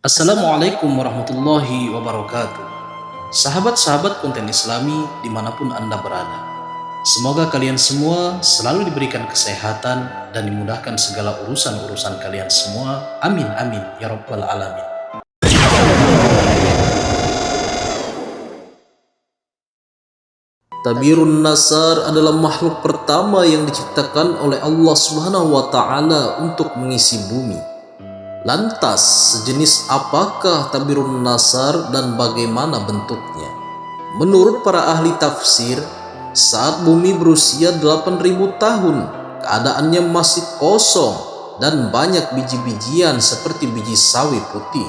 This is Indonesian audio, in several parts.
Assalamualaikum warahmatullahi wabarakatuh. Sahabat-sahabat konten Islami dimanapun Anda berada, semoga kalian semua selalu diberikan kesehatan dan dimudahkan segala urusan-urusan kalian semua. Amin amin ya rabbal alamin. Tabirun Nasar adalah makhluk pertama yang diciptakan oleh Allah Subhanahu wa taala untuk mengisi bumi. Lantas, sejenis apakah Tabirun Nasar dan bagaimana bentuknya? Menurut para ahli tafsir, saat bumi berusia 8.000 tahun, keadaannya masih kosong dan banyak biji-bijian seperti biji sawi putih.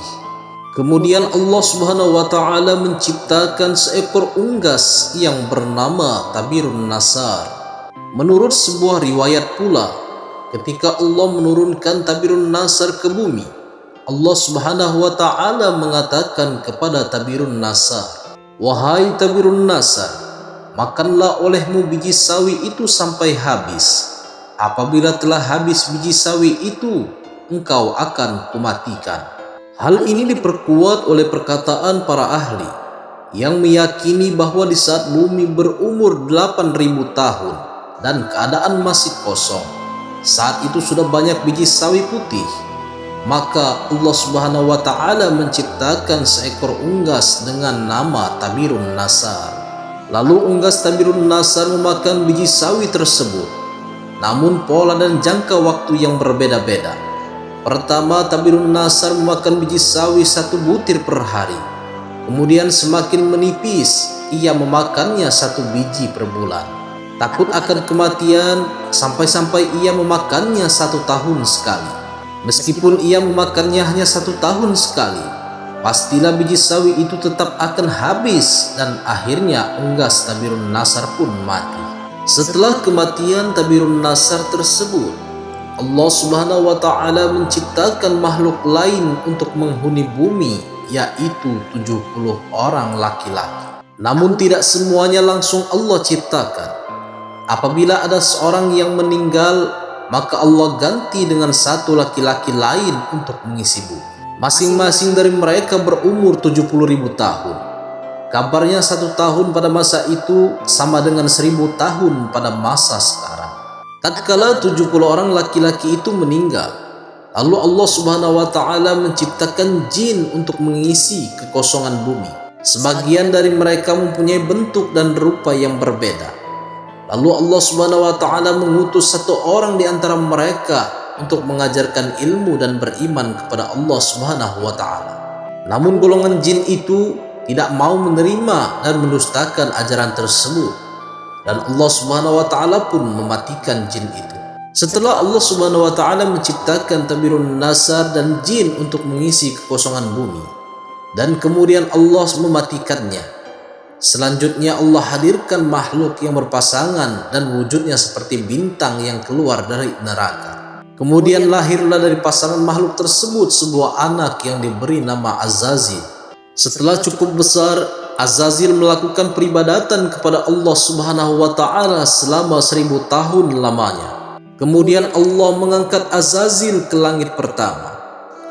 Kemudian Allah Subhanahu wa taala menciptakan seekor unggas yang bernama Tabirun Nasar. Menurut sebuah riwayat pula, ketika Allah menurunkan Tabirun Nasar ke bumi, Allah Subhanahu wa taala mengatakan kepada Tabirun Nasar, "Wahai Tabirun Nasar, makanlah olehmu biji sawi itu sampai habis. Apabila telah habis biji sawi itu, engkau akan kumatikan." Hal ini diperkuat oleh perkataan para ahli yang meyakini bahwa di saat bumi berumur 8.000 tahun dan keadaan masih kosong, saat itu sudah banyak biji sawi putih, maka Allah Subhanahu wa taala menciptakan seekor unggas dengan nama Tabirun Nasar. Lalu unggas Tabirun Nasar memakan biji sawi tersebut, namun pola dan jangka waktu yang berbeda-beda. Pertama, Tabirun Nasar memakan biji sawi 1 butir per hari. Kemudian semakin menipis, ia memakannya 1 biji per bulan. Takut akan kematian, sampai-sampai ia memakannya 1 tahun sekali. Meskipun ia memakannya hanya 1 tahun sekali, pastilah biji sawi itu tetap akan habis dan akhirnya unggas Tabirun Nasar pun mati. Setelah kematian Tabirun Nasar tersebut, Allah Subhanahu wa taala menciptakan makhluk lain untuk menghuni bumi, yaitu 70 orang laki-laki. Namun tidak semuanya langsung Allah ciptakan. Apabila ada seorang yang meninggal, maka Allah ganti dengan 1 laki-laki lain untuk mengisi bumi. Masing-masing dari mereka berumur 70.000 tahun. Kabarnya 1 tahun pada masa itu sama dengan 1.000 tahun pada masa sekarang. Tatkala 70 orang laki-laki itu meninggal, lalu Allah Subhanahu wa taala menciptakan jin untuk mengisi kekosongan bumi. Sebagian dari mereka mempunyai bentuk dan rupa yang berbeda. Lalu Allah Subhanahu wa taala mengutus 1 orang di antara mereka untuk mengajarkan ilmu dan beriman kepada Allah Subhanahu wa taala. Namun golongan jin itu tidak mau menerima dan mendustakan ajaran tersebut, dan Allah Subhanahu wa taala pun mematikan jin itu. Setelah Allah Subhanahu wa taala menciptakan Tabirun Nasar dan jin untuk mengisi kekosongan bumi, dan kemudian Allah mematikannya, selanjutnya Allah hadirkan makhluk yang berpasangan dan wujudnya seperti bintang yang keluar dari neraka. Kemudian lahirlah dari pasangan makhluk tersebut sebuah anak yang diberi nama Azazil. Setelah cukup besar, Azazil melakukan peribadatan kepada Allah Subhanahu wa taala selama 1.000 tahun lamanya. Kemudian Allah mengangkat Azazil ke langit pertama.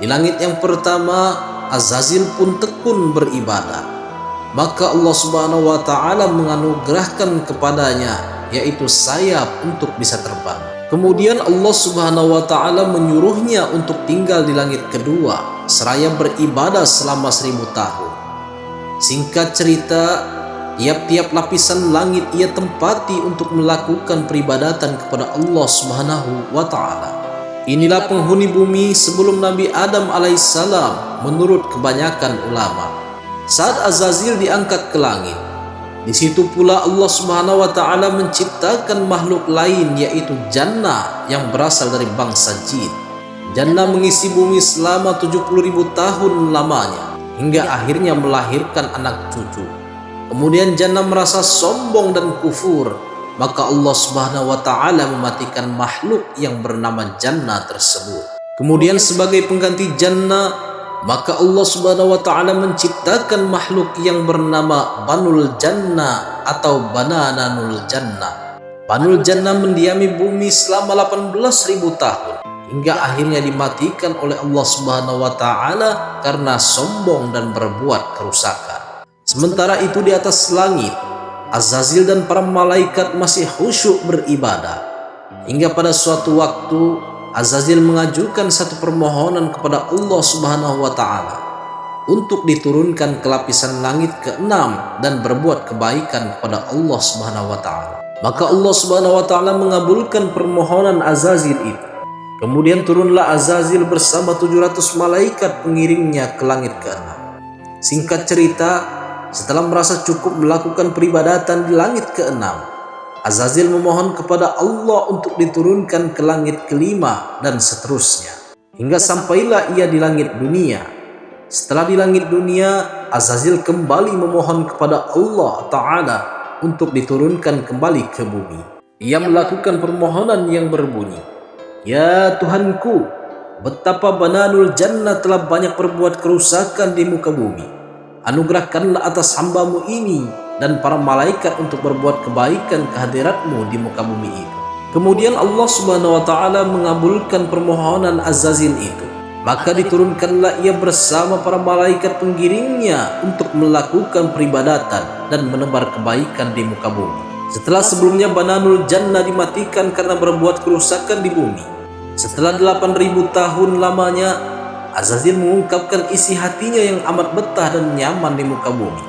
Di langit yang pertama, Azazil pun tekun beribadah. Maka Allah Subhanahu wa taala menganugerahkan kepadanya yaitu sayap untuk bisa terbang. Kemudian Allah Subhanahu wa taala menyuruhnya untuk tinggal di langit kedua seraya beribadah selama 1.000 tahun. Singkat cerita, tiap-tiap lapisan langit ia tempati untuk melakukan peribadatan kepada Allah Subhanahu wa taala. Inilah penghuni bumi sebelum Nabi Adam alaihissalam menurut kebanyakan ulama. Saat Azazil diangkat ke langit, di situ pula Allah Subhanahu wa taala menciptakan makhluk lain yaitu Jannah yang berasal dari bangsa jin. Jannah mengisi bumi selama 70.000 tahun lamanya hingga akhirnya melahirkan anak cucu. Kemudian Jannah merasa sombong dan kufur, maka Allah Subhanahu wa taala mematikan makhluk yang bernama Jannah tersebut. Kemudian sebagai pengganti Jannah, maka Allah Subhanahu wa taala menciptakan makhluk yang bernama Banul Jannah atau Banananul Jannah. Banul Jannah mendiami bumi selama 18.000 tahun hingga akhirnya dimatikan oleh Allah Subhanahu wa taala karena sombong dan berbuat kerusakan. Sementara itu di atas langit, Azazil dan para malaikat masih khusyuk beribadah. Hingga pada suatu waktu Azazil mengajukan satu permohonan kepada Allah Subhanahu wa taala untuk diturunkan ke lapisan langit ke-6 dan berbuat kebaikan kepada Allah Subhanahu wa taala. Maka Allah Subhanahu wa taala mengabulkan permohonan Azazil itu. Kemudian turunlah Azazil bersama 700 malaikat pengiringnya ke langit ke-6. Singkat cerita, setelah merasa cukup melakukan peribadatan di langit ke-6, Azazil memohon kepada Allah untuk diturunkan ke langit ke-5 dan seterusnya. Hingga sampailah ia di langit dunia. Setelah di langit dunia, Azazil kembali memohon kepada Allah Ta'ala untuk diturunkan kembali ke bumi. Ia melakukan permohonan yang berbunyi, "Ya Tuhanku, betapa bananul jannah telah banyak berbuat kerusakan di muka bumi. Anugerahkanlah atas hamba-Mu ini dan para malaikat untuk berbuat kebaikan kehadirat-Mu di muka bumi itu." Kemudian Allah Subhanahu wa taala mengabulkan permohonan Azazil itu. Maka diturunkanlah ia bersama para malaikat pengiringnya untuk melakukan peribadatan dan menebar kebaikan di muka bumi. Setelah sebelumnya bananul jannah dimatikan karena berbuat kerusakan di bumi, setelah 8.000 tahun lamanya, Azazil mengungkapkan isi hatinya yang amat betah dan nyaman di muka bumi.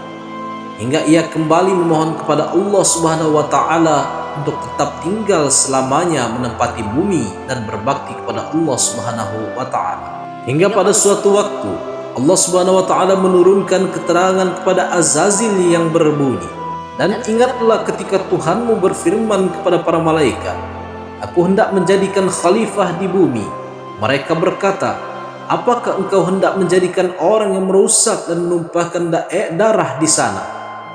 Hingga ia kembali memohon kepada Allah Subhanahu wa taala untuk tetap tinggal selamanya menempati bumi dan berbakti kepada Allah Subhanahu wa taala. Hingga pada suatu waktu Allah Subhanahu wa taala menurunkan keterangan kepada Azazil yang berbunyi, "Dan ingatlah ketika Tuhanmu berfirman kepada para malaikat, Aku hendak menjadikan khalifah di bumi. Mereka berkata, apakah engkau hendak menjadikan orang yang merusak dan menumpahkan darah di sana,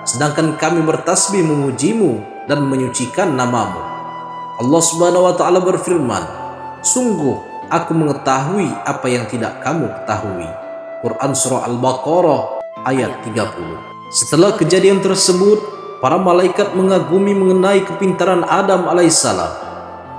sedangkan kami bertasbih memujimu dan menyucikan namamu?" Allah Subhanahu wa taala berfirman, "Sungguh aku mengetahui apa yang tidak kamu ketahui." Quran Surah Al-Baqarah ayat 30. Setelah kejadian tersebut, para malaikat mengagumi mengenai kepintaran Adam alaihissalam.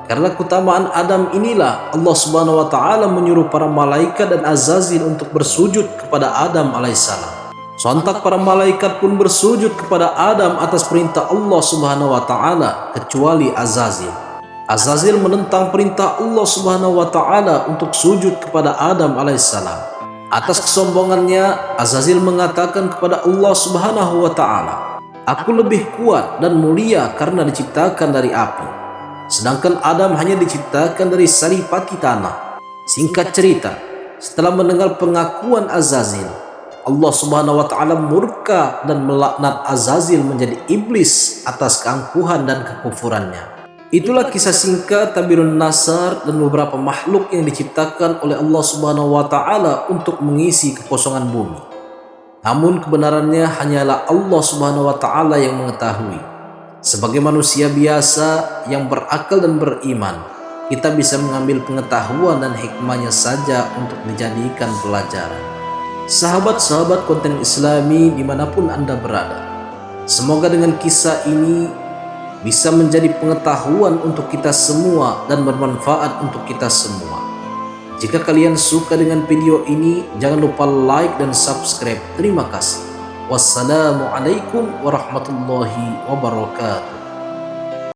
Karena keutamaan Adam inilah Allah Subhanahu wa taala menyuruh para malaikat dan Azazil untuk bersujud kepada Adam alaihissalam. Sontak para malaikat pun bersujud kepada Adam atas perintah Allah Subhanahu wa taala kecuali Azazil. Azazil menentang perintah Allah Subhanahu wa taala untuk sujud kepada Adam alaihissalam. Atas kesombongannya, Azazil mengatakan kepada Allah Subhanahu wa taala, "Aku lebih kuat dan mulia karena diciptakan dari api, sedangkan Adam hanya diciptakan dari saripati tanah." Singkat cerita, setelah mendengar pengakuan Azazil, Allah Subhanahu wa taala murka dan melaknat Azazil menjadi iblis atas keangkuhan dan kekufurannya. Itulah kisah singkat Tabirun Nasar dan beberapa makhluk yang diciptakan oleh Allah Subhanahu wa taala untuk mengisi kekosongan bumi. Namun kebenarannya hanyalah Allah Subhanahu wa taala yang mengetahui. Sebagai manusia biasa yang berakal dan beriman, kita bisa mengambil pengetahuan dan hikmahnya saja untuk dijadikan pelajaran. Sahabat-sahabat konten Islami dimanapun Anda berada, semoga dengan kisah ini bisa menjadi pengetahuan untuk kita semua dan bermanfaat untuk kita semua. Jika kalian suka dengan video ini, jangan lupa like dan subscribe. Terima kasih. Wassalamualaikum warahmatullahi wabarakatuh.